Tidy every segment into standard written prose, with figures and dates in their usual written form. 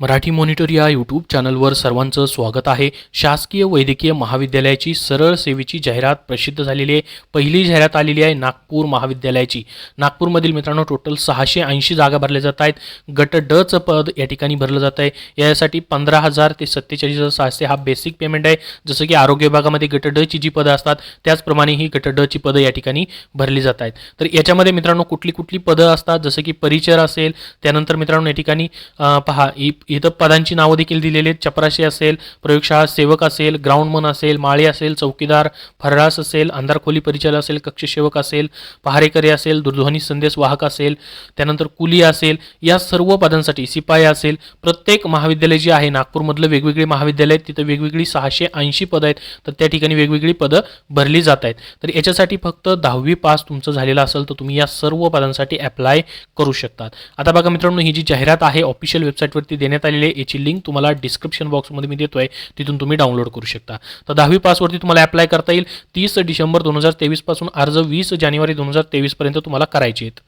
Marathi monitor या YouTube चॅनलवर सर्वांचं स्वागत आहे। शासकीय वैद्यकीय महाविद्यालयाची सरळ सेवेची जाहिरात प्रसिद्ध झालेली आहे। पहिली जाहिरात आलेली आहे नागपूर महाविद्यालयाची। नागपूरमधील मित्रांनो टोटल 680 जागा भरल्या जात आहेत। गट ड चं पद या ठिकाणी भरलं जात आहे। यासाठी 15,000 ते 47,600 हा बेसिक पेमेंट आहे। जसं की आरोग्य विभागामध्ये गट ड ची जी पदं असतात त्याचप्रमाणे ही गट ड ची पदं या ठिकाणी भरली जात आहेत। तर याच्यामध्ये मित्रांनो कुठली पदं असतात जसं की परिचर असेल, त्यानंतर मित्रांनो या ठिकाणी पहा इथं पदांची नावं देखील दिलेली आहेत। चपराशी असेल, प्रयोगशाळा सेवक असेल, ग्राउंडमन असेल, माळी असेल, चौकीदार, फर्रास असेल, अंधारखोली परिचालक असेल, कक्षसेवक असेल, पहारेकरी असेल, दूरध्वनी संदेश वाहक असेल, त्यानंतर कुली असेल, या सर्व पदांसाठी शिपाई असेल। प्रत्येक महाविद्यालय जे आहे नागपूरमधलं वेगवेगळे महाविद्यालय आहेत, तिथं वेगवेगळी 680 पदं आहेत। तर त्या ठिकाणी वेगवेगळी पदं भरली जात आहेत। तर याच्यासाठी फक्त 10वी पास तुमचं झालेलं असेल तर तुम्ही या सर्व पदांसाठी अप्लाय करू शकतात। आता बघा मित्रांनो, ही जी जाहिरात आहे ऑफिशियल वेबसाईटवरती देण्यात आलेली आहे। याची लिंक तुम्हाला डिस्क्रिप्शन बॉक्समध्ये मी देतोय, तिथून तुम्ही डाउनलोड करू शकता। तर 10वी पासवरती तुम्हाला अप्लाय करता येईल। 30 डिसेंबर 2023 पासून अर्ज 20 जानेवारी 2023 पर्यंत तुम्हाला करायचे आहेत।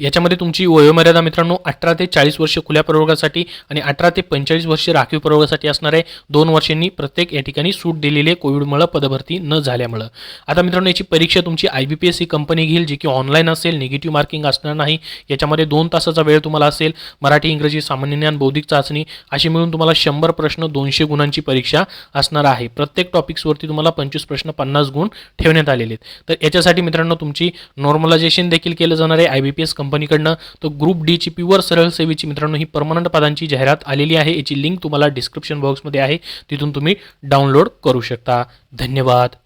याच्यामध्ये तुमची वयोमर्यादा मित्रांनो 18 ते 40 वर्ष खुल्या प्रवर्गासाठी आणि 18 ते 45 वर्ष राखीव प्रवर्गासाठी असणार आहे। 2 वर्षांनी प्रत्येक या ठिकाणी सूट दिलेली आहे कोविडमुळे पदभरती न झाल्यामुळे। आता मित्रांनो याची परीक्षा तुमची IBPS ही कंपनी घेईल, जी की ऑनलाईन असेल, निगेटिव्ह मार्किंग असणार नाही। याच्यामध्ये 2 तासाचा वेळ तुम्हाला असेल। मराठी, इंग्रजी, सामान्य ज्ञान, बौद्धिक चाचणी अशी मिळून तुम्हाला 100 प्रश्न 200 गुणांची परीक्षा असणार आहे। प्रत्येक टॉपिक्सवरती तुम्हाला 25 प्रश्न 50 गुण ठेवण्यात आलेले आहेत। तर याच्यासाठी मित्रांनो तुमची नॉर्मलायझेशन देखील केलं जाणार आहे IBPS कंपनीकडनं। तो ग्रुप डी ची प्युअर सरळ सेवेची मित्रांनो ही परमनंट पदांची जाहिरात आलेली आहे। याची लिंक तुम्हाला डिस्क्रिप्शन बॉक्समध्ये आहे, तिथून तुम्ही डाउनलोड करू शकता। धन्यवाद।